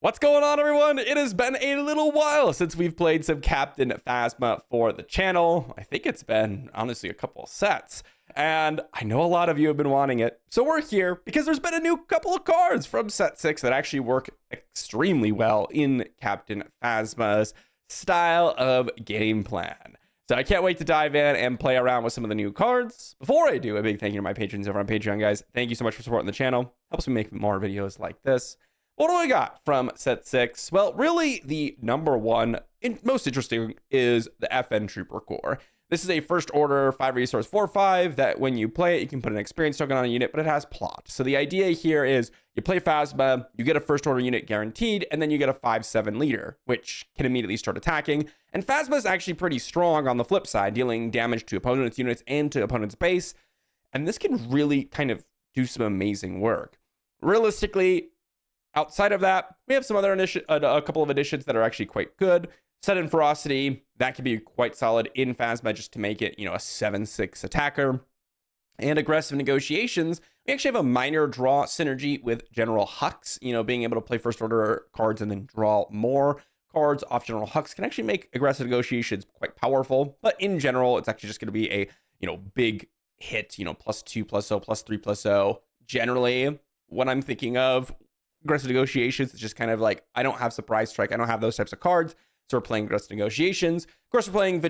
What's going on, everyone? It has been a little while since we've played some Captain Phasma for the channel. I think it's been, honestly, a couple of sets. And I know a lot of you have been wanting it. So we're here because there's been a new couple of cards from set 6 that actually work extremely well in Captain Phasma's style of game plan. So I can't wait to dive in and play around with some of the new cards. Before I do, a big thank you to my patrons over on Patreon, guys. Thank you so much for supporting the channel. Helps me make more videos like this. What do I got from set 6? Well, really, the number one and most interesting is the FN Trooper Corps. This is a first order 5 resource 4/5 that when you play it, you can put an experience token on a unit, but it has plot. So the idea here is you play Phasma, you get a first order unit guaranteed, and then you get a 5/7 leader, which can immediately start attacking. And Phasma is actually pretty strong on the flip side, dealing damage to opponents' units and to opponents' base. And this can really kind of do some amazing work. Realistically, outside of that, we have some other a couple of additions that are actually quite good. Sudden Ferocity, that can be quite solid in Phasma just to make it, a 7/6 attacker. And Aggressive Negotiations, we actually have a minor draw synergy with General Hux. Being able to play first order cards and then draw more cards off General Hux can actually make Aggressive Negotiations quite powerful. But in general, it's actually just going to be a, big hit, +2 +0, +3 +0. Generally, what I'm thinking of Aggressive Negotiations, it's just kind of like, I don't have Surprise Strike. I don't have those types of cards. So we're playing Aggressive Negotiations. Of course, we're playing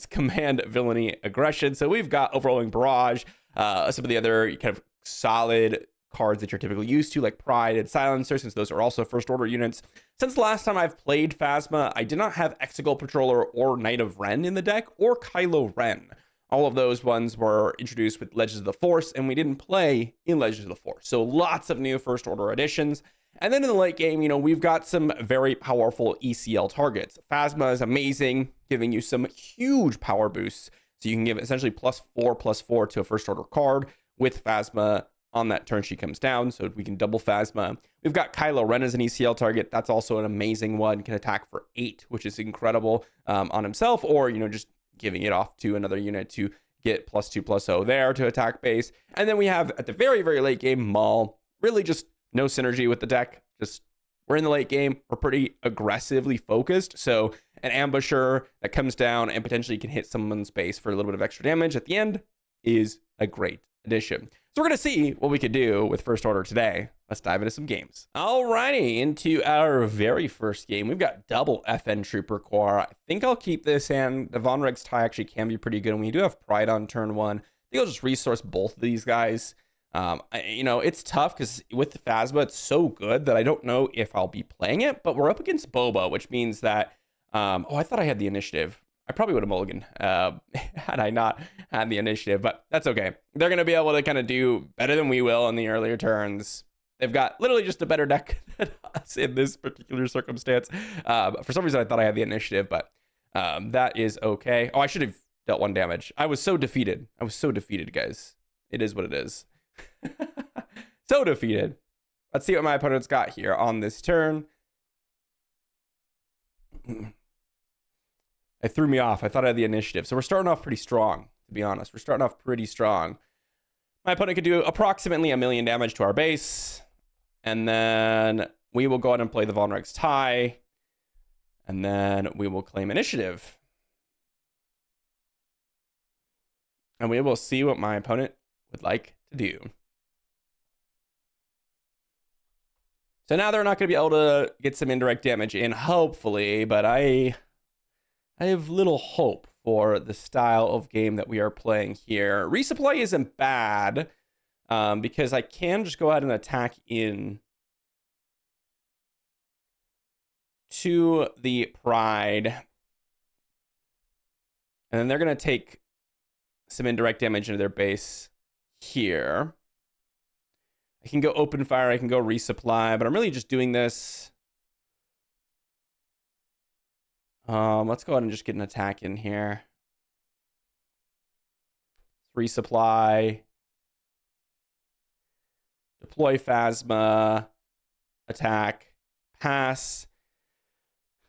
Command Villainy Aggression. So we've got Overwhelming Barrage, some of the other kind of solid cards that you're typically used to, like Pride and Silencer, since those are also first order units. Since the last time I've played Phasma, I did not have Exegol Patroller or Knight of Ren in the deck, or Kylo Ren. All of those ones were introduced with Legends of the Force, and we didn't play in Legends of the Force. So lots of new first order additions. And then in the late game, we've got some very powerful ECL targets. Phasma is amazing, giving you some huge power boosts. So you can give essentially +4/+4 to a first order card with Phasma on that turn she comes down. So we can double Phasma. We've got Kylo Ren as an ECL target. That's also an amazing one. Can attack for 8, which is incredible on himself, or, just giving it off to another unit to get +2/+0 there to attack base. And then we have at the very, very late game, Maul. Really just no synergy with the deck. Just we're in the late game. We're pretty aggressively focused. So an ambusher that comes down and potentially can hit someone's base for a little bit of extra damage at the end is a great addition. So we're going to see what we could do with first order today. Let's dive into some games. Alrighty, into our very first game. We've got double FN Trooper Corps. I think I'll keep this, and the Von Rex tie actually can be pretty good. And we do have Pride on turn 1. I think I'll just resource both of these guys. It's tough because with Phasma, it's so good that I don't know if I'll be playing it, but we're up against Boba, which means that, I thought I had the initiative. I probably would have mulliganed had I not had the initiative, but that's okay. They're going to be able to kind of do better than we will in the earlier turns. They've got literally just a better deck than us in this particular circumstance. For some reason, I thought I had the initiative, but that is okay. Oh, I should have dealt 1 damage. I was so defeated. Guys. It is what it is. So defeated. Let's see what my opponent's got here on this turn. It threw me off. I thought I had the initiative. So we're starting off pretty strong, to be honest. We're starting off pretty strong. My opponent could do approximately 1 million damage to our base. And then we will go ahead and play the Von Rex tie. And then we will claim initiative. And we will see what my opponent would like to do. So now they're not going to be able to get some indirect damage in, hopefully, but I have little hope for the style of game that we are playing here. Resupply isn't bad because I can just go ahead and attack in to the Pride. And then they're going to take some indirect damage into their base here. I can go open fire, I can go resupply, but I'm really just doing this. Let's go ahead and just get an attack in here. Resupply. Deploy Phasma. Attack. Pass.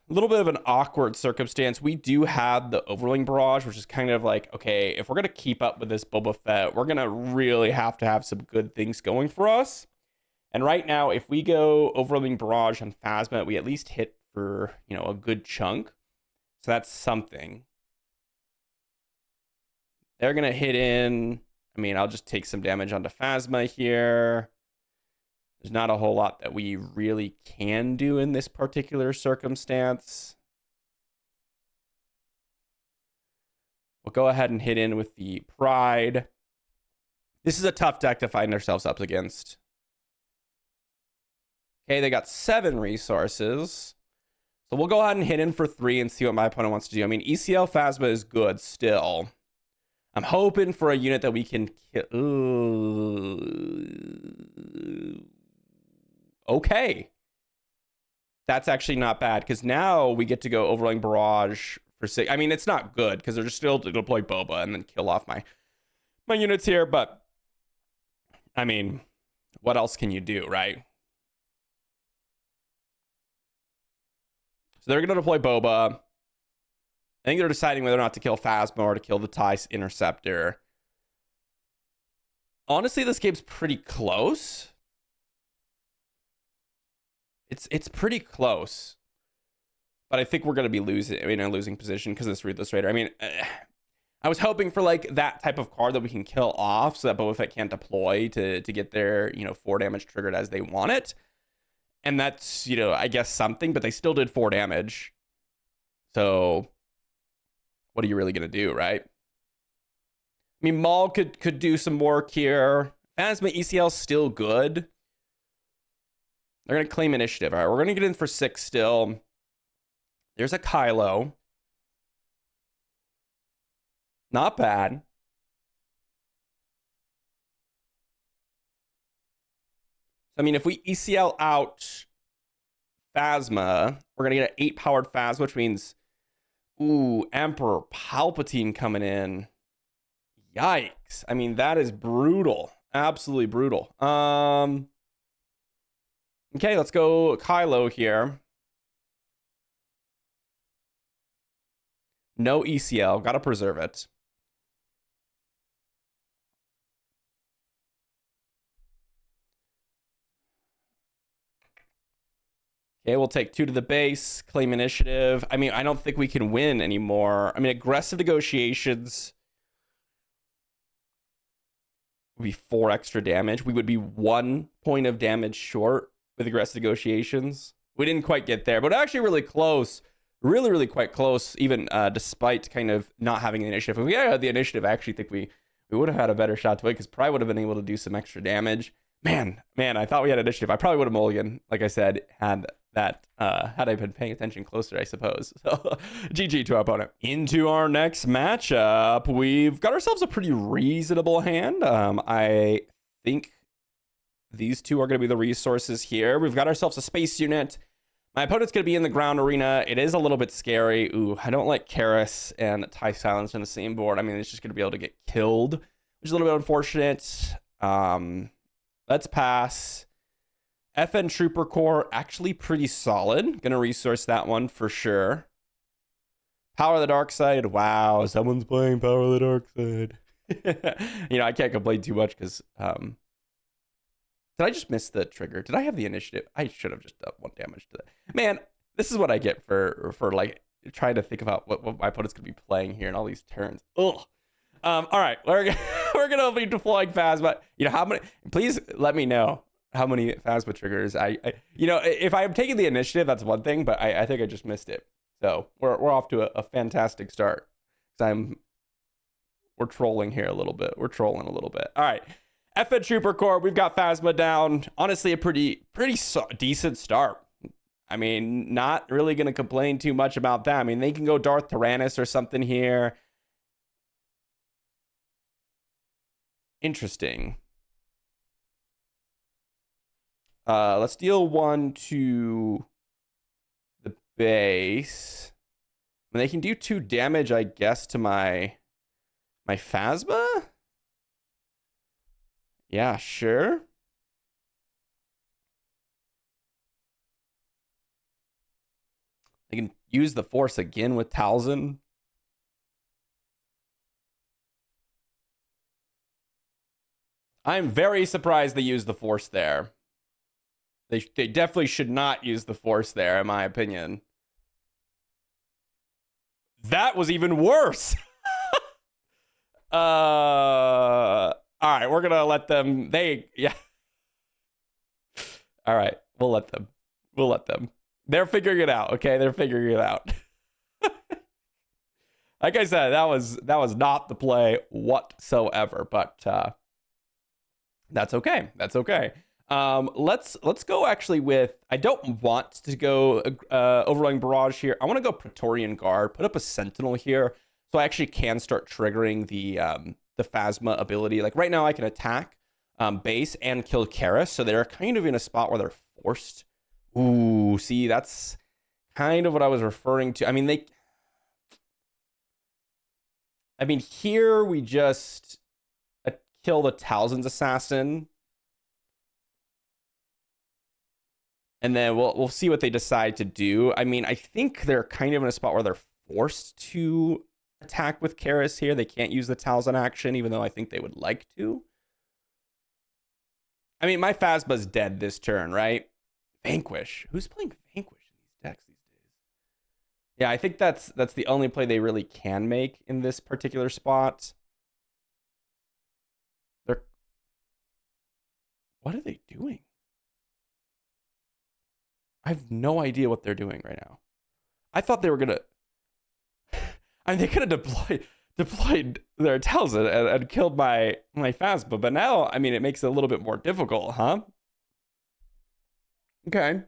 A little bit of an awkward circumstance. We do have the Overwhelming Barrage, which is kind of like, okay, if we're going to keep up with this Boba Fett, we're going to really have to have some good things going for us. And right now, if we go Overwhelming Barrage on Phasma, we at least hit for, you know, a good chunk. So that's something. They're going to hit in. I mean, I'll just take some damage onto Phasma here. There's not a whole lot that we really can do in this particular circumstance. We'll go ahead and hit in with the Pride. This is a tough deck to find ourselves up against. Okay, they got 7 resources. So we'll go ahead and hit in for 3 and see what my opponent wants to do. I mean, ECL Phasma is good still. I'm hoping for a unit that we can kill. Okay. That's actually not bad, because now we get to go Overwhelming Barrage for 6. I mean, it's not good, because they're just still to deploy Boba and then kill off my units here, but I mean, what else can you do, right? So they're going to deploy Boba. I think they're deciding whether or not to kill Phasma or to kill the TIE Interceptor. Honestly, this game's pretty close. It's pretty close. But I think we're going to be losing in a losing position because of this Ruthless Raider. I mean, I was hoping for like that type of card that we can kill off so that Boba Fett can't deploy to get their, 4 damage triggered as they want it. And that's, I guess something, but they still did 4 damage. So what are you really going to do, right? I mean, Maul could do some work here. Phasma ECL still good. They're going to claim initiative. All right, we're going to get in for 6 still. There's a Kylo. Not bad. I mean, if we ECL out Phasma, we're going to get an 8-powered Phasma, which means, ooh, Emperor Palpatine coming in. Yikes. I mean, that is brutal. Absolutely brutal. Okay, let's go Kylo here. No ECL. Got to preserve it. Okay, we'll take 2 to the base, claim initiative. I mean, I don't think we can win anymore. I mean, aggressive negotiations would be 4 extra damage. We would be 1 point of damage short with aggressive negotiations. We didn't quite get there, but actually really close. Really, really quite close, even despite kind of not having the initiative. If we had the initiative, I actually think we would have had a better shot to win, because probably would have been able to do some extra damage. Man, I thought we had initiative. I probably would have mulliganed, like I said, had I been paying attention closer, I suppose. So GG to our opponent. Into our next matchup, we've got ourselves a pretty reasonable hand. I think these 2 are going to be the resources here. We've got ourselves a space unit. My opponent's going to be in the ground arena. It is a little bit scary. Ooh, I don't like Karis and TIE Silencer on the same board. I mean, it's just going to be able to get killed, which is a little bit unfortunate. Let's pass. FN Trooper Corps, actually pretty solid. Gonna resource that one for sure. Power of the Dark Side. Wow, someone's playing Power of the Dark Side. I can't complain too much because did I just miss the trigger? Did I have the initiative? I should have just done 1 damage to that. Man, this is what I get for like trying to think about what my opponent's gonna be playing here in all these turns. Ugh. All right, we're gonna be deploying Phasma. How many? Please let me know how many Phasma triggers I if I'm taking the initiative, that's one thing, but I think I just missed it. So we're off to a fantastic start. We're trolling here a little bit. We're trolling a little bit. All right, FN Trooper Corps. We've got Phasma down. Honestly, a pretty decent start. I mean, not really gonna complain too much about that. I mean, they can go Darth Tyrannus or something here. Interesting. Let's deal 1 to the base. I mean, they can do 2 damage, I guess, to my Phasma. Yeah, sure. They can use the Force again with Talzin. I'm very surprised they used the Force there. They definitely should not use the Force there, in my opinion. That was even worse. All right, we're gonna let them. Yeah. All right, we'll let them. We'll let them. They're figuring it out. Okay, they're figuring it out. Like I said, that was not the play whatsoever, but that's okay. That's okay. Let's go actually with. I don't want to go Overwhelming Barrage here. I want to go Praetorian Guard. Put up a Sentinel here, so I actually can start triggering the Phasma ability. Like right now, I can attack base and kill Kaeris, so they're kind of in a spot where they're forced. Ooh, see, that's kind of what I was referring to. I mean, here we just kill the Talzin's assassin. And then we'll see what they decide to do. I mean, I think they're kind of in a spot where they're forced to attack with Kaeris here. They can't use the Talzin action, even though I think they would like to. I mean, my Phasma's dead this turn, right? Vanquish. Who's playing Vanquish in these decks these days? Yeah, I think that's the only play they really can make in this particular spot. What are they doing? I have no idea what they're doing right now. I thought they were gonna. I mean, they could have deployed their Talzin and killed my Phasma, but now, I mean, it makes it a little bit more difficult, huh? Okay.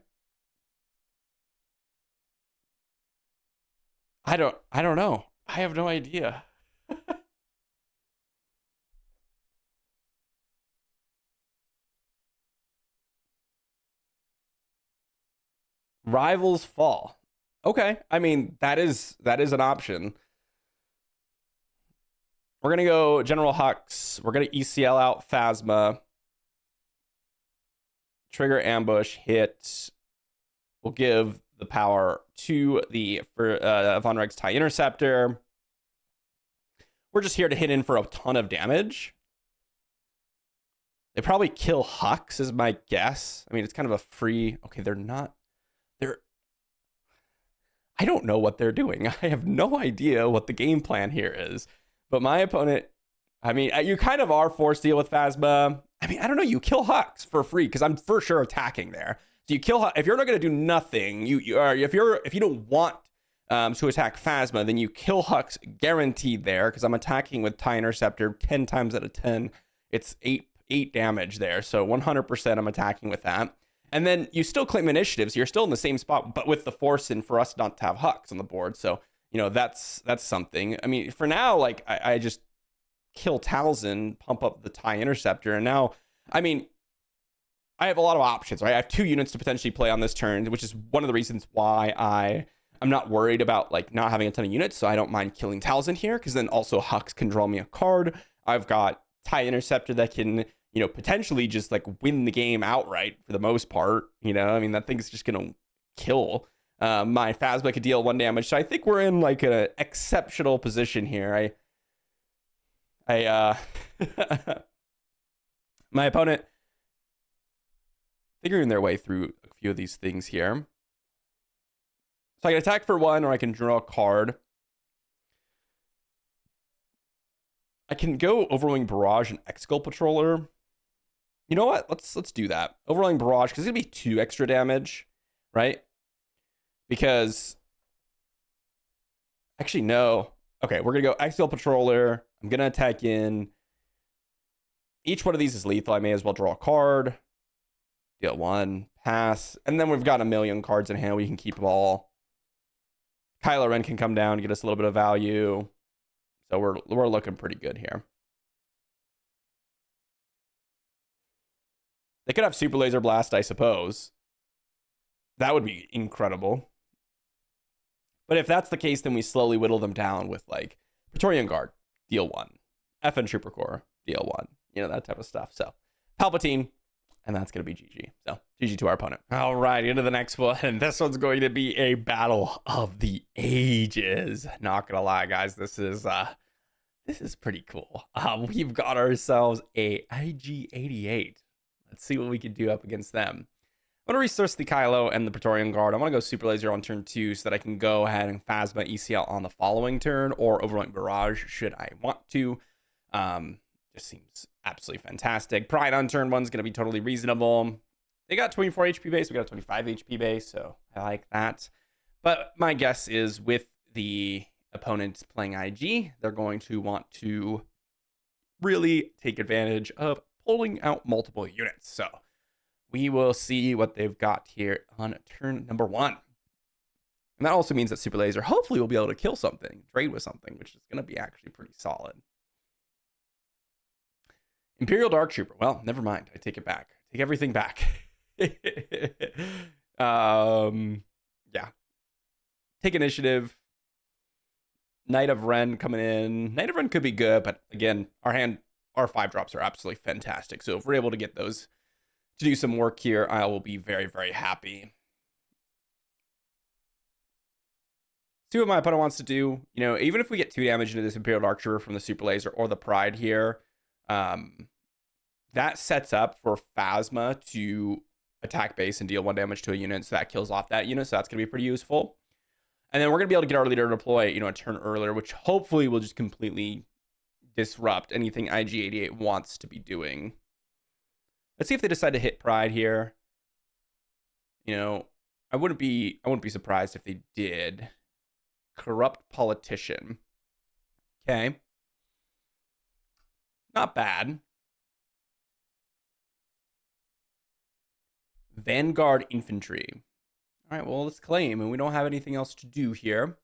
I don't know. I have no idea. Rivals fall. Okay. I mean, that is an option. We're going to go General Hux. We're going to ECL out Phasma. Trigger ambush hit. We'll give the power to the Von Reg's TIE Interceptor. We're just here to hit in for a ton of damage. They probably kill Hux is my guess. I mean, it's kind of a free. Okay, they're not. I don't know what they're doing. I have no idea what the game plan here is. But my opponent, I mean, you kind of are forced to deal with Phasma. I mean, I don't know. You kill Hux for free because I'm for sure attacking there. So you kill Hux. If you're not going to do nothing, if you don't want to attack Phasma, then you kill Hux guaranteed there because I'm attacking with TIE Interceptor 10 times out of 10. It's 8 damage there. So 100% I'm attacking with that. And then you still claim initiatives. So you're still in the same spot, but with the force and for us not to have Hux on the board. So, you know, that's something. I mean, for now, like I just kill Talzin, pump up the TIE Interceptor. And now, I mean, I have a lot of options, right? I have 2 units to potentially play on this turn, which is one of the reasons why I'm not worried about like not having a ton of units. So I don't mind killing Talzin here because then also Hux can draw me a card. I've got TIE Interceptor that can, you know, potentially just like win the game outright for the most part. You know, I mean, that thing's just going to kill. My Phasma could deal 1 damage. So I think we're in like an exceptional position here. My opponent figuring their way through a few of these things here. So I can attack for 1 or I can draw a card. I can go Overwhelming Barrage and Excal Patroller. You know what? Let's do that. Overwhelming Barrage, because it's going to be 2 extra damage, right? Because... Actually, no. Okay, we're going to go Excal Patroller. I'm going to attack in. Each one of these is lethal. I may as well draw a card. Deal 1. Pass. And then we've got a million cards in hand. We can keep them all. Kylo Ren can come down and get us a little bit of value. So we're looking pretty good here. They could have Super Laser Blast, I suppose. That would be incredible. But if that's the case, then we slowly whittle them down with like Praetorian Guard, deal 1. FN Trooper Corps, deal 1. You know, that type of stuff. So Palpatine, and that's going to be GG. So GG to our opponent. All right, into the next one. And this one's going to be a battle of the ages. Not going to lie, guys. This is pretty cool. We've got ourselves a IG-88. Let's see what we can do up against them. I'm going to resource the Kylo and the Praetorian Guard. I want to go Super Laser on turn 2 so that I can go ahead and Phasma ECL on the following turn, or Overwhelming Barrage should I want to. Just seems absolutely fantastic. Pride on turn 1 is going to be totally reasonable. They got 24 HP base. We got a 25 HP base, so I like that. But my guess is with the opponent playing IG, they're going to want to really take advantage of pulling out multiple units. So we will see what they've got here on turn number 1. And that also means that Super Laser hopefully will be able to kill something, trade with something, which is going to be actually pretty solid. Imperial Dark Trooper. Well, never mind. I take it back. Take everything back. Yeah. Take initiative. Knight of Ren coming in. Knight of Ren could be good, but again, our 5 drops are absolutely fantastic. So if we're able to get those to do some work here, I will be very, very happy. See what my opponent wants to do. You know, even if we get 2 damage into this Imperial Dark Trooper from the Super Laser or the Pride here, that sets up for Phasma to attack base and deal 1 damage to a unit, so that kills off that unit, so that's going to be pretty useful. And then we're going to be able to get our leader to deploy, you know, a turn earlier, which hopefully will just completely disrupt anything IG-88 wants to be doing. Let's see if they decide to hit Pride here. You know, I wouldn't be surprised if they did. Corrupt Politician. Okay. Not bad. Vanguard Infantry. All right, well, let's claim, and we don't have anything else to do here.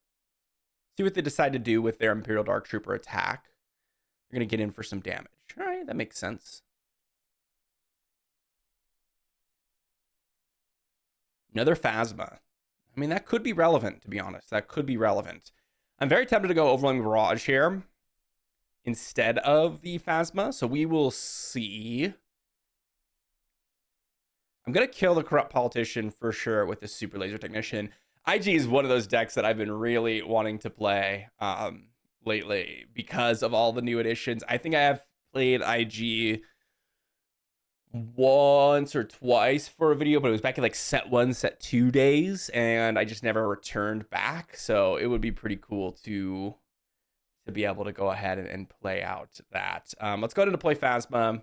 See what they decide to do with their Imperial Dark Trooper attack. They're going to get in for some damage. All right, that makes sense. Another Phasma. I mean, that could be relevant, to be honest. That could be relevant. I'm very tempted to go Overwhelming Barrage here instead of the Phasma, so we will see. I'm going to kill the Corrupt Politician for sure with the Super Laser Technician. IG is one of those decks that I've been really wanting to play lately because of all the new additions. I think I have played IG once or twice for a video, but it was back in like set 1, set 2 days, and I just never returned back. So it would be pretty cool to be able to go ahead and play out that. Let's go ahead and deploy Phasma.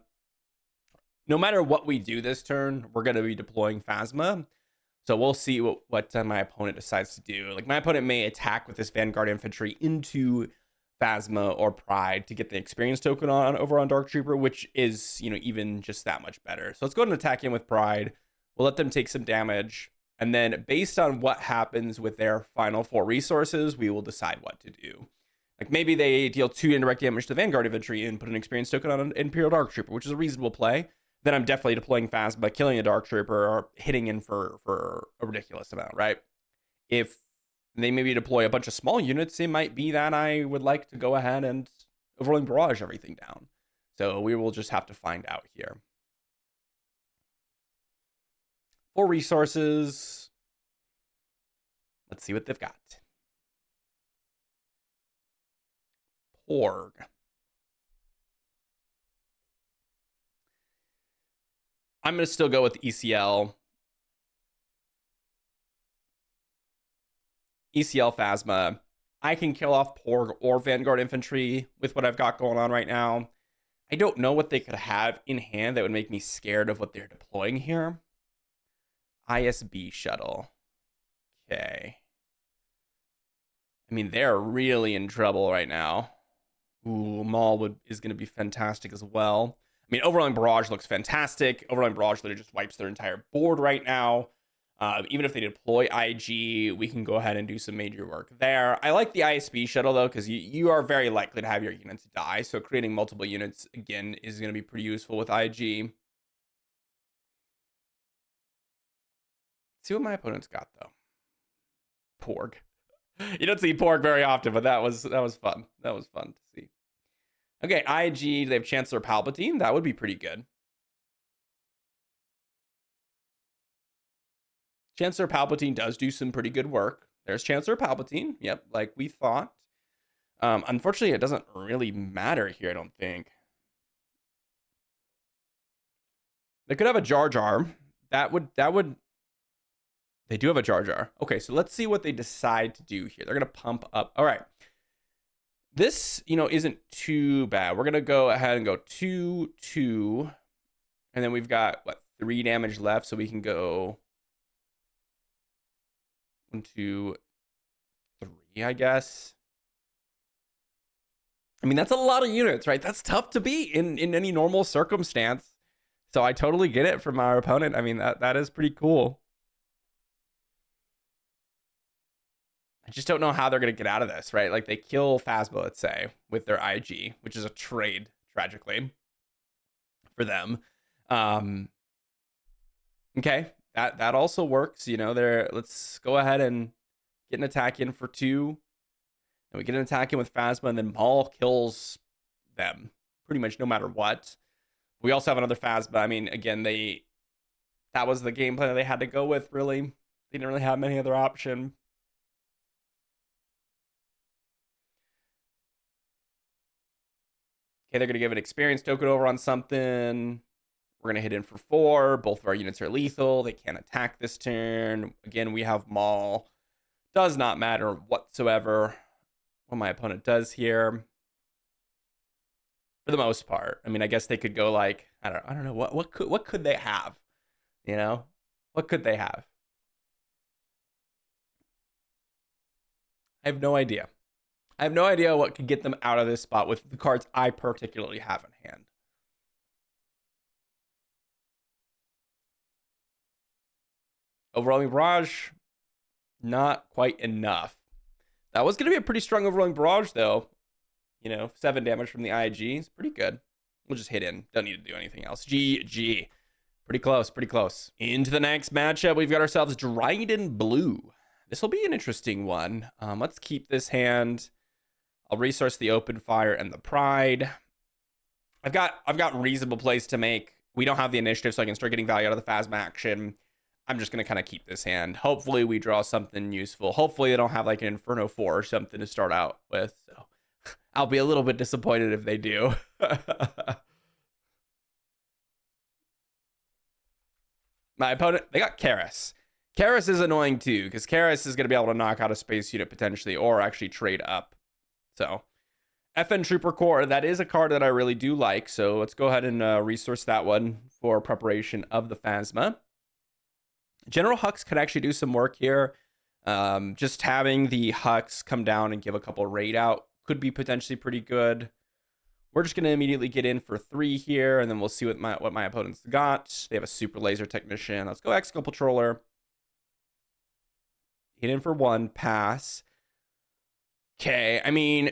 No matter what we do this turn, we're going to be deploying Phasma. So we'll see what my opponent decides to do. Like, my opponent may attack with this Vanguard Infantry into Phasma or Pride to get the experience token over on Dark Trooper, which is, you know, even just that much better. So let's go ahead and attack in with Pride. We'll let them take some damage. And then based on what happens with their final 4 resources, we will decide what to do. Like, maybe they deal 2 indirect damage to Vanguard Infantry and put an experience token on an Imperial Dark Trooper, which is a reasonable play. Then I'm definitely deploying Phasma, killing a Dark Trooper, or hitting in for a ridiculous amount, right? If they maybe deploy a bunch of small units, it might be that I would like to go ahead and Overwhelming Barrage everything down. So we will just have to find out here. 4 resources. Let's see what they've got. Porg. I'm going to still go with ECL. ECL Phasma. I can kill off Porg or Vanguard Infantry with what I've got going on right now. I don't know what they could have in hand that would make me scared of what they're deploying here. ISB Shuttle. Okay. I mean, they're really in trouble right now. Ooh, Maul is going to be fantastic as well. I mean, Overwhelming Barrage looks fantastic. Overwhelming Barrage literally just wipes their entire board right now. Even if they deploy IG, we can go ahead and do some major work there. I like the ISB Shuttle, though, because you are very likely to have your units die. So creating multiple units, again, is going to be pretty useful with IG. Let's see what my opponent's got, though. Porg. You don't see Porg very often, but that was fun. That was fun to see. Okay, IG, they have Chancellor Palpatine. That would be pretty good. Chancellor Palpatine does do some pretty good work. There's Chancellor Palpatine. Yep, like we thought. Unfortunately, it doesn't really matter here, I don't think. They could have a Jar Jar. That would They do have a Jar Jar. Okay, so let's see what they decide to do here. They're going to pump up. All right. This, isn't too bad. We're going to go ahead and go 2, 2. And then we've got, 3 damage left. So we can go 1, 2, 3, I guess. I mean, that's a lot of units, right? That's tough to beat in any normal circumstance. So I totally get it from our opponent. I mean, that is pretty cool. I just don't know how they're going to get out of this, right? Like, they kill Phasma, let's say, with their IG, which is a trade, tragically, for them. Okay, that also works. Let's go ahead and get an attack in for 2. And we get an attack in with Phasma, and then Maul kills them pretty much no matter what. We also have another Phasma. I mean, again, that was the game plan that they had to go with, really. They didn't really have many other option. Okay, they're going to give an experience token over on something. We're going to hit in for 4. Both of our units are lethal. They can't attack this turn. Again, we have Maul. Does not matter whatsoever what my opponent does here. For the most part. I mean, I guess they could go like, I don't know. What could they have? What could they have? I have no idea. I have no idea what could get them out of this spot with the cards I particularly have in hand. Overwhelming Barrage, not quite enough. That was going to be a pretty strong Overwhelming Barrage, though. 7 damage from the IG is pretty good. We'll just hit in. Don't need to do anything else. GG. Pretty close, pretty close. Into the next matchup, we've got ourselves Dryden Blue. This will be an interesting one. Let's keep this hand. I'll resource the Open Fire and the Pride. I've got reasonable plays to make. We don't have the initiative, so I can start getting value out of the Phasma action. I'm just going to kind of keep this hand. Hopefully we draw something useful. Hopefully they don't have like an Inferno 4 or something to start out with. So I'll be a little bit disappointed if they do. My opponent, they got Karis. Karis is annoying too, because Karis is going to be able to knock out a space unit potentially, or actually trade up. So FN Trooper Corps, that is a card that I really do like. So let's go ahead and resource that one for preparation of the Phasma. General Hux could actually do some work here. Just having the Hux come down and give a couple raid out could be potentially pretty good. We're just going to immediately get in for 3 here, and then we'll see what my opponent's got. They have a Super Laser Technician. Let's go Exco Patroller. Hit in for 1, pass. Okay, I mean,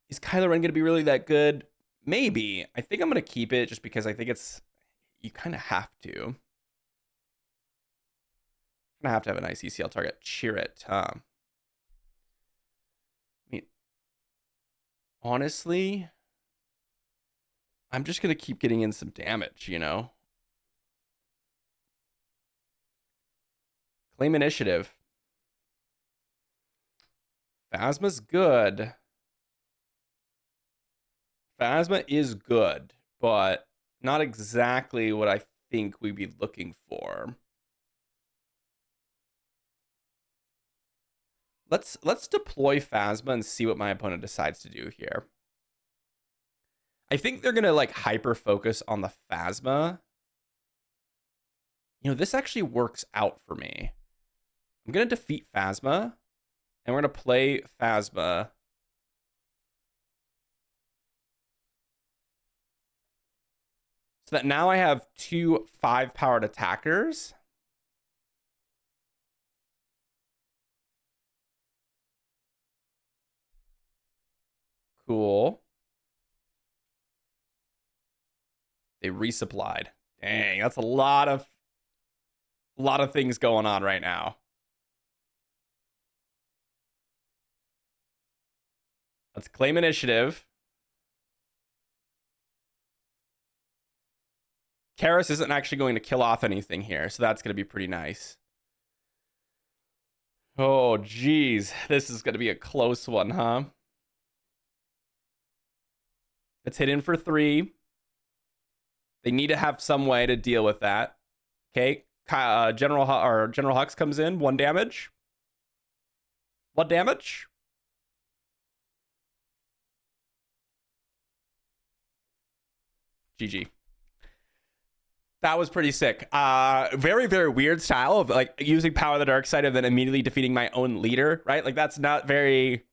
is Kylo Ren going to be really that good? Maybe. I think I'm going to keep it just because I think you kind of have to. Gonna have to have a nice ECL target. Chirrut, huh? I mean, honestly, I'm just gonna keep getting in some damage, Claim initiative. Phasma's good. Phasma is good, but not exactly what I think we'd be looking for. Let's deploy Phasma and see what my opponent decides to do here. I think they're gonna like hyper focus on the Phasma. This actually works out for me. I'm gonna defeat Phasma, and we're gonna play Phasma. So that now I have 2 5-powered attackers. Cool. They resupplied. Dang, that's a lot of things going on right now. Let's claim initiative. Karis isn't actually going to kill off anything here, so that's going to be pretty nice. Oh, geez. This is going to be a close one, huh? Let's hit in for 3. They need to have some way to deal with that. Okay, General Hux comes in, 1 damage. 1 damage. GG. That was pretty sick. Very, very weird style of like using power of the dark side and then immediately defeating my own leader, right? Like that's not very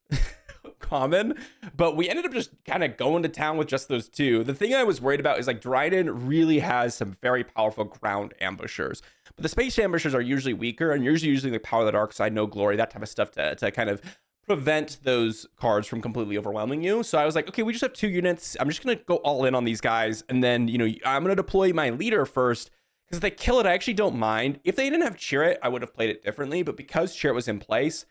common, but we ended up just kind of going to town with just those two. The thing I was worried about is like Dryden really has some very powerful ground ambushers, but the space ambushers are usually weaker and usually using the power of the dark side, no glory, that type of stuff to kind of prevent those cards from completely overwhelming you. So I was like, okay, we just have 2 units. I'm just going to go all in on these guys. And then, you know, I'm going to deploy my leader first because if they kill it, I actually don't mind. If they didn't have Chirrut, I would have played it differently. But because Chirrut was in place,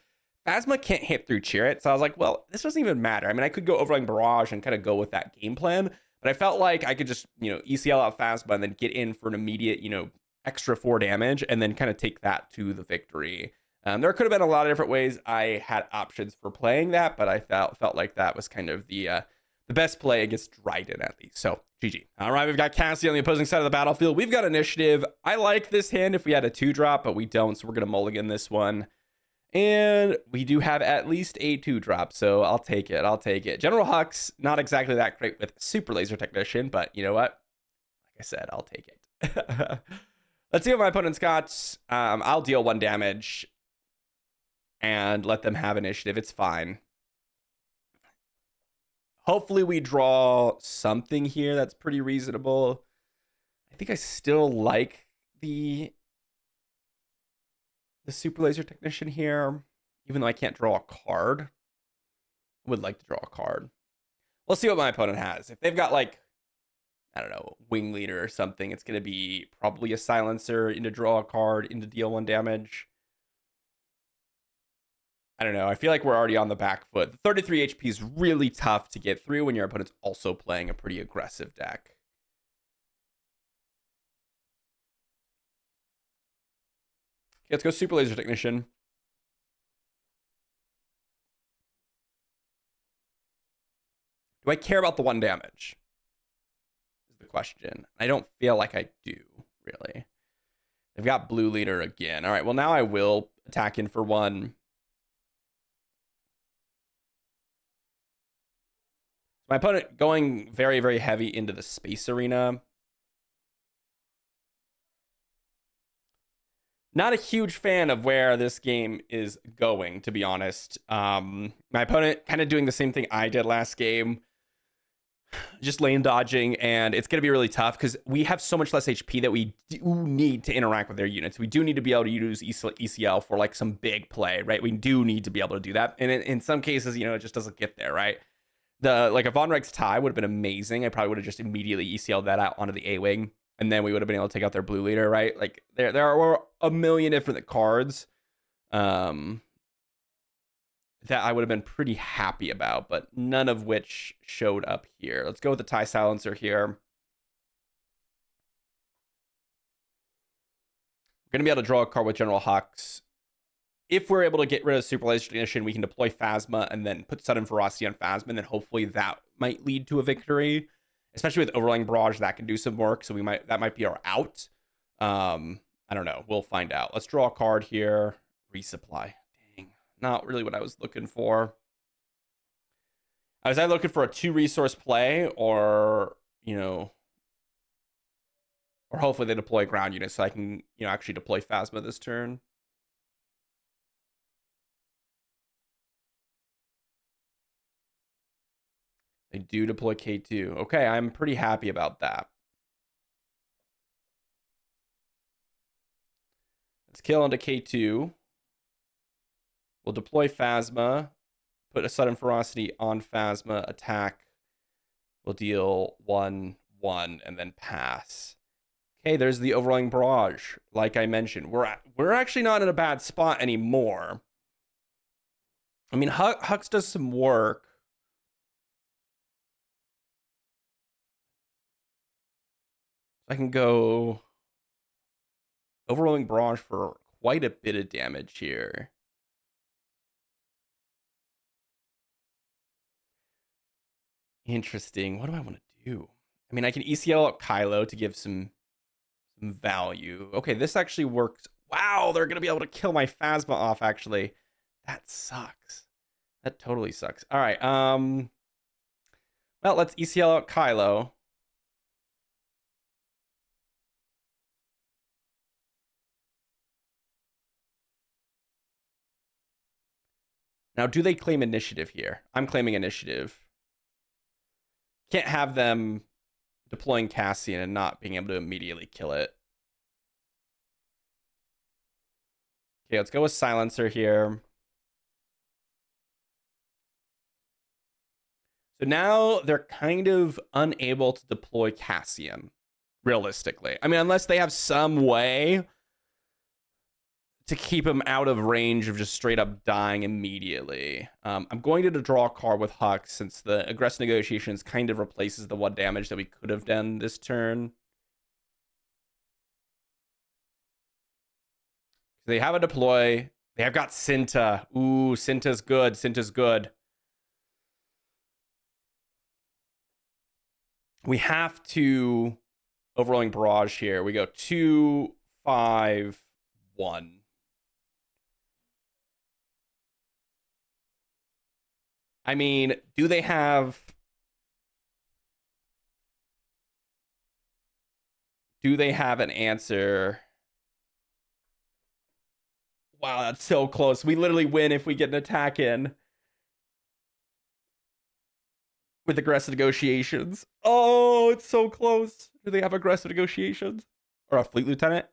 Phasma can't hit through Chirrut. So I was like, well, this doesn't even matter. I mean, I could go Overwhelming Barrage and kind of go with that game plan. But I felt like I could just, you know, ECL out Phasma and then get in for an immediate, you know, extra 4 damage and then kind of take that to the victory. There could have been a lot of different ways I had options for playing that, but I felt like that was kind of the best play against Dryden at least. So GG. All right, we've got Cassie on the opposing side of the battlefield. We've got Initiative. I like this hand if we had a 2-drop, but we don't, so we're going to mulligan this one. And we do have at least a 2-drop, so I'll take it. I'll take it. General Hux, not exactly that great with Super Laser Technician, but you know what? Like I said, I'll take it. Let's see what my opponent's got. I'll deal 1 damage and let them have initiative. It's fine. Hopefully we draw something here that's pretty reasonable. I think I still like the Super Laser Technician here, even though I can't draw a card. I would like to draw a card. We'll see what my opponent has. If they've got like, I don't know, Wing Leader or something, it's going to be probably a Silencer into draw a card, into deal 1 damage. I don't know. I feel like we're already on the back foot. The 33 HP is really tough to get through when your opponent's also playing a pretty aggressive deck. Okay, let's go Super Laser Technician. Do I care about the 1 damage? Is the question. I don't feel like I do, really. They've got Blue Leader again. All right, well, now I will attack in for 1. My opponent going very, very heavy into the space arena. Not a huge fan of where this game is going, to be honest. My opponent kind of doing the same thing I did last game. Just lane dodging, and it's going to be really tough because we have so much less HP that we do need to interact with their units. We do need to be able to use ECL for like some big play, right? We do need to be able to do that. And in some cases, you know, it just doesn't get there, right? Like a Von Rex tie would have been amazing. I probably would have just immediately ECL'd that out onto the A-Wing, and then we would have been able to take out their Blue Leader, right? Like there are a million different cards that I would have been pretty happy about, but none of which showed up here. Let's go with the TIE Silencer here. We're going to be able to draw a card with General Hux. If we're able to get rid of Super Laser Technician, we can deploy Phasma and then put Sudden Ferocity on Phasma, and then hopefully that might lead to a victory. Especially with Overlaying Barrage, that can do some work, so that might be our out. I don't know. We'll find out. Let's draw a card here. Resupply. Dang. Not really what I was looking for. I was either looking for a 2-resource play or, you know, or hopefully they deploy ground units so I can, you know, actually deploy Phasma this turn. They do deploy K2. Okay, I'm pretty happy about that. Let's kill into K2. We'll deploy Phasma. Put a Sudden Ferocity on Phasma. Attack. We'll deal 1/1 and then pass. Okay, there's the Overwhelming Barrage. Like I mentioned, we're actually not in a bad spot anymore. I mean, Hux does some work. I can go Overwhelming Barrage for quite a bit of damage here. Interesting. What do I want to do? I mean, I can ECL out Kylo to give some value. Okay, this actually works. Wow, they're going to be able to kill my Phasma off, actually. That sucks. That totally sucks. All right, well, let's ECL out Kylo. Now, do they claim initiative here? I'm claiming initiative. Can't have them deploying Cassian and not being able to immediately kill it. Okay, let's go with Silencer here. So now they're kind of unable to deploy Cassian, realistically. I mean, unless they have some way to keep him out of range of just straight up dying immediately. I'm going to draw a card with Hux since the aggressive negotiations kind of replaces the 1 damage that we could have done this turn. They have a deploy. They have got Cinta. Ooh, Cinta's good. Cinta's good. We have to overrolling barrage here. We go 2, 5, 1. I mean, do they have an answer? Wow, that's so close. We literally win if we get an attack in with aggressive negotiations. Oh, it's so close. Do they have aggressive negotiations? Or a fleet lieutenant?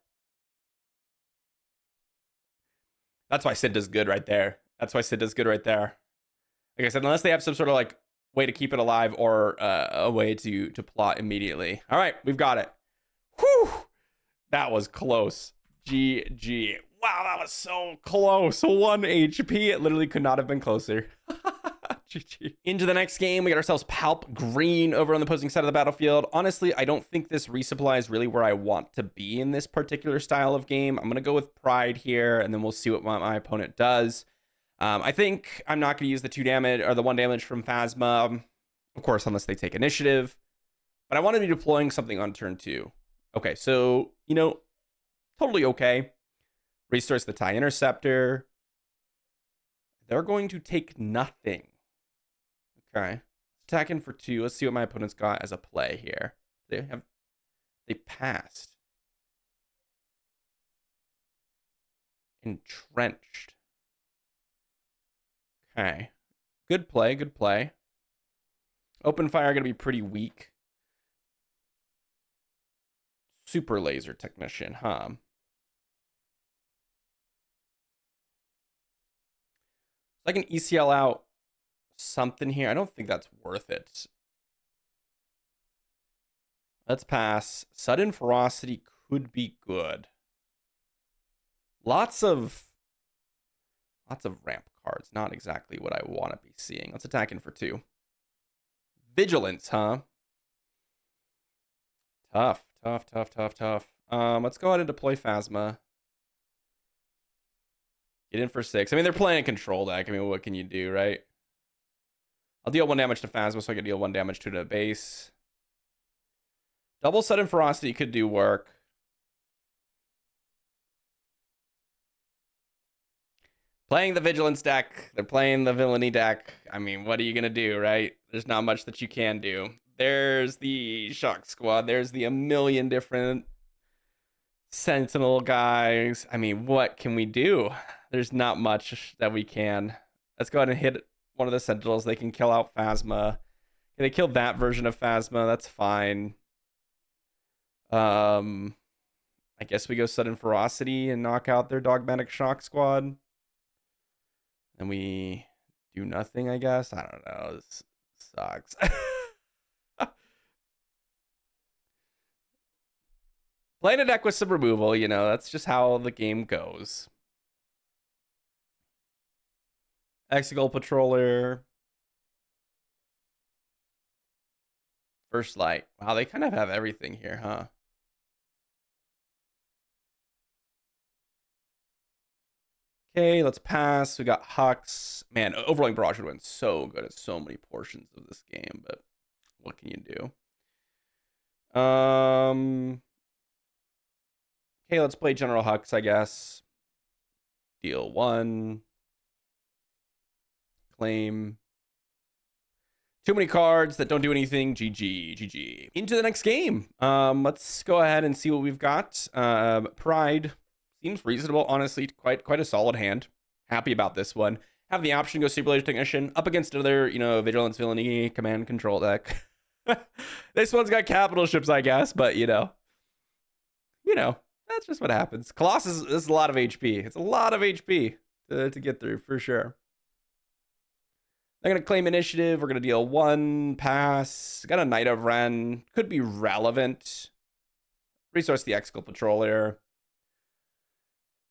That's why Cinta's good right there. That's why Cinta's good right there. Like I said, unless they have some sort of like way to keep it alive or a way to plot immediately. All right, we've got it. Whew! That was close. GG. Wow, that was so close. 1 HP. It literally could not have been closer. GG. Into the next game, we got ourselves Palp Green over on the opposing side of the battlefield. Honestly, I don't think this resupply is really where I want to be in this particular style of game. I'm going to go with Pride here, and then we'll see what my opponent does. I think I'm not going to use the 2 damage or the 1 damage from Phasma, of course, unless they take initiative. But I want to be deploying something on turn 2. Okay, so, you know, totally okay. Restores the TIE Interceptor. They're going to take nothing. Okay. Attacking for 2. Let's see what my opponent's got as a play here. They passed. Entrenched. Okay. Good play, good play. Open fire going to be pretty weak. Super laser technician, huh? So I can ECL out something here. I don't think that's worth it. Let's pass. Sudden ferocity could be good. Lots of ramp cards. Not exactly what I want to be seeing. Let's attack in for 2. Vigilance, huh? Tough. Let's go ahead and deploy Phasma. Get in for 6. I mean, they're playing a control deck. I mean, what can you do, right? I'll deal 1 damage to Phasma so I can deal 1 damage to the base. Double Sudden Ferocity could do work. Playing the Vigilance deck. They're playing the Villainy deck. I mean, what are you going to do, right? There's not much that you can do. There's the Shock Squad. There's the a million different Sentinel guys. I mean, what can we do? There's not much that we can. Let's go ahead and hit one of the Sentinels. They can kill out Phasma. They killed that version of Phasma. That's fine. I guess we go Sudden Ferocity and knock out their Dogmatic Shock Squad. And we do nothing, I guess. I don't know. This sucks. Playing a deck with some removal, you know, that's just how the game goes. Exegol Patroller. First Light. Wow, they kind of have everything here, huh? Okay, let's pass. We got Hux. Man, Overwhelming Barrage would have been so good at so many portions of this game, but what can you do? Okay, let's play General Hux, I guess. Deal 1. Claim. Too many cards that don't do anything. GG, GG. Into the next game. Let's go ahead and see what we've got. Pride seems reasonable, honestly. Quite a solid hand. Happy about this one. Have the option to go Super Laser Technician up against another, Vigilance, Villainy, Command, Control deck. This one's got capital ships, I guess, but that's just what happens. Colossus is a lot of HP. It's a lot of HP to get through for sure. They're going to claim initiative. We're going to deal 1 pass. Got a Knight of Ren. Could be relevant. Resource the Excal Patroller.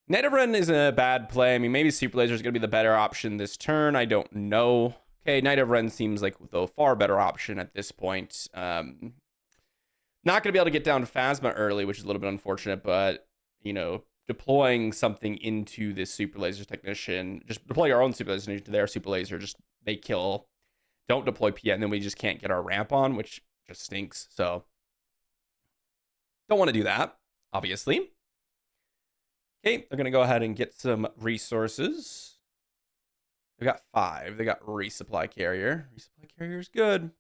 Knight of Ren isn't a bad play. I mean, maybe Super Laser is going to be the better option this turn. I don't know. Okay, Knight of Ren seems like the far better option at this point. Not going to be able to get down Phasma early, which is a little bit unfortunate, but, deploying something into this Super Laser Technician, just deploy your own Super Laser Technician to their Super Laser, just they kill. Don't deploy Piet, and then we just can't get our ramp on, which just stinks. So, don't want to do that, obviously. Okay, they're going to go ahead and get some resources. They got 5. They got Resupply Carrier. Resupply Carrier is good.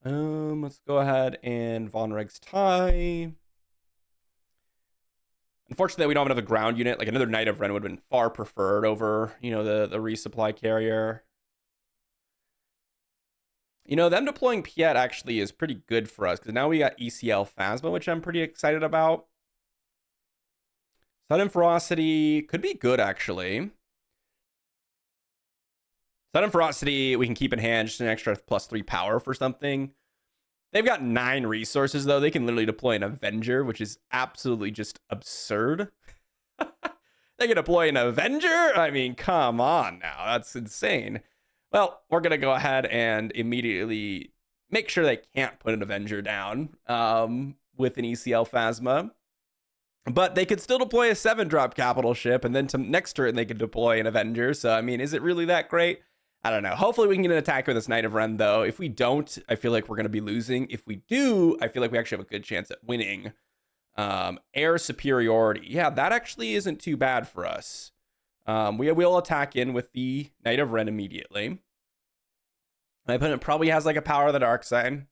Let's go ahead and Von Reg's Tie. Unfortunately, we don't have another ground unit. Like another Knight of Ren would have been far preferred over, the Resupply Carrier. Them deploying Piet actually is pretty good for us because now we got ECL Phasma, which I'm pretty excited about. Sudden Ferocity could be good, actually. Sudden Ferocity, we can keep in hand just an extra +3 power for something. They've got 9 resources, though. They can literally deploy an Avenger, which is absolutely just absurd. They can deploy an Avenger? I mean, come on now. That's insane. Well, we're going to go ahead and immediately make sure they can't put an Avenger down with an ECL Phasma. But they could still deploy a 7-drop capital ship, and then next turn they could deploy an Avenger. So, I mean, is it really that great? I don't know. Hopefully we can get an attack with this Knight of Ren, though. If we don't, I feel like we're going to be losing. If we do, I feel like we actually have a good chance at winning. Air superiority. Yeah, that actually isn't too bad for us. We will attack in with the Knight of Ren immediately. My opponent probably has like a Power of the Dark Side.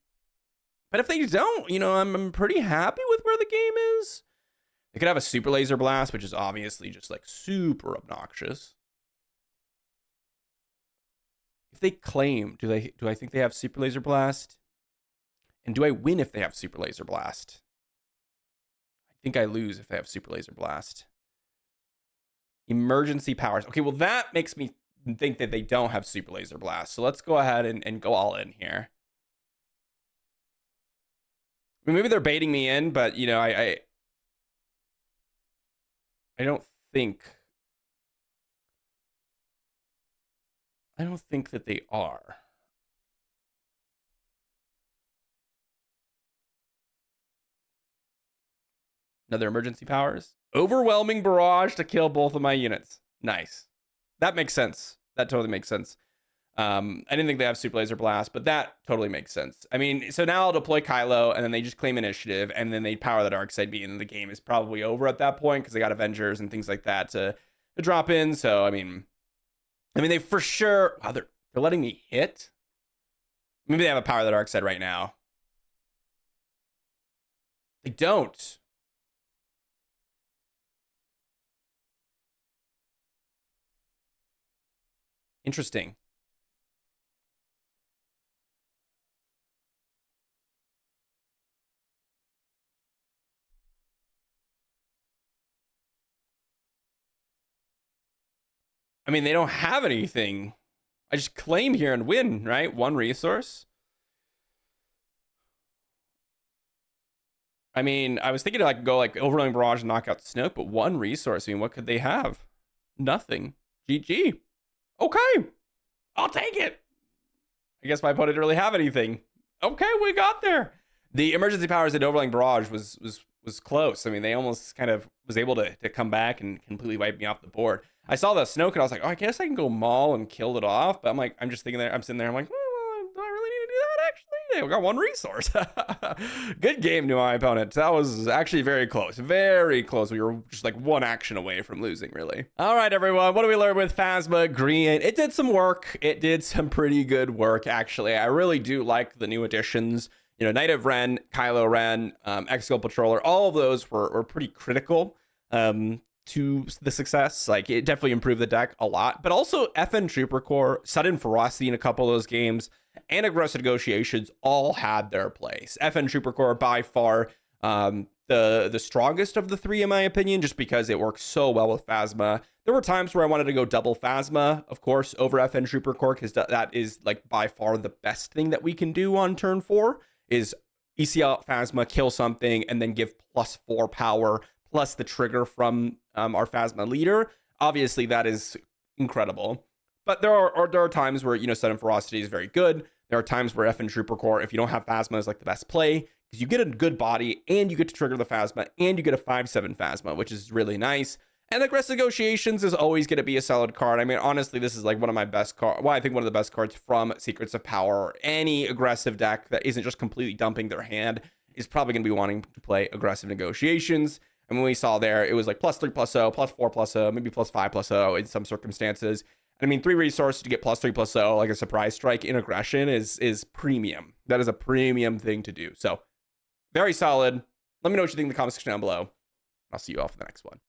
But if they don't, I'm pretty happy with where the game is. They could have a Super Laser Blast, which is obviously just like super obnoxious. If they claim, do I think they have Super Laser Blast? And do I win if they have Super Laser Blast? I think I lose if they have Super Laser Blast. Emergency powers. Okay, well that makes me think that they don't have Super Laser Blast. So let's go ahead and go all in here. I mean, maybe they're baiting me in, but I don't think that they are. Another emergency powers. Overwhelming barrage to kill both of my units. Nice. That makes sense. That totally makes sense. I didn't think they have Super Laser Blast, but that totally makes sense. I mean, so now I'll deploy Kylo, and then they just claim initiative, and then they power the Dark Side B, and the game is probably over at that point because they got Avengers and things like that to drop in. So, I mean, they for sure... Wow, they're letting me hit? Maybe they have a Power of the Dark Side right now. They don't. Interesting. I mean, they don't have anything. I just claim here and win, right? 1 resource. I mean, I was thinking I could go like Overwhelming Barrage and knock out Snoke, but 1 resource. I mean, what could they have? Nothing. GG. Okay. I'll take it. I guess my opponent didn't really have anything. Okay, we got there. The emergency powers at Overwhelming Barrage was close. I mean, they almost kind of was able to come back and completely wipe me off the board. I saw the Snoke and I was like, oh, I guess I can go Maul and kill it off. But I'm just thinking there, I'm sitting there, I'm like, do I really need to do that actually? Hey, we got one resource. Good game to my opponent. That was actually very close. Very close. We were just like one action away from losing, really. All right, everyone. What do we learn with Phasma Green? It did some work. It did some pretty good work, actually. I really do like the new additions. You know, Knight of Ren, Kylo Ren, Exegol Patroller, all of those were pretty critical to the success. Like, it definitely improved the deck a lot. But also, FN Trooper Core, Sudden Ferocity in a couple of those games, and Aggressive Negotiations all had their place. FN Trooper Core, by far, the strongest of the three, in my opinion, just because it works so well with Phasma. There were times where I wanted to go double Phasma, of course, over FN Trooper Core, because that is, like, by far the best thing that we can do on turn 4, is ECL Phasma, kill something, and then give +4 power, plus the trigger from our Phasma leader. Obviously, that is incredible. But there are times where, you know, Sudden Ferocity is very good. There are times where FN Trooper Core, if you don't have Phasma, is like the best play, because you get a good body, and you get to trigger the Phasma, and you get a 5/7 Phasma, which is really nice. And Aggressive Negotiations is always going to be a solid card. I mean, honestly, this is like one of my best cards. Well, I think one of the best cards from Secrets of Power. Any aggressive deck that isn't just completely dumping their hand is probably going to be wanting to play Aggressive Negotiations. And when we saw there, it was like +3/+0, +4/+0, maybe +5/+0 in some circumstances. I mean, 3 resources to get +3/+0, like a surprise strike in aggression, is premium. That is a premium thing to do. So, very solid. Let me know what you think in the comment section down below. I'll see you all for the next one.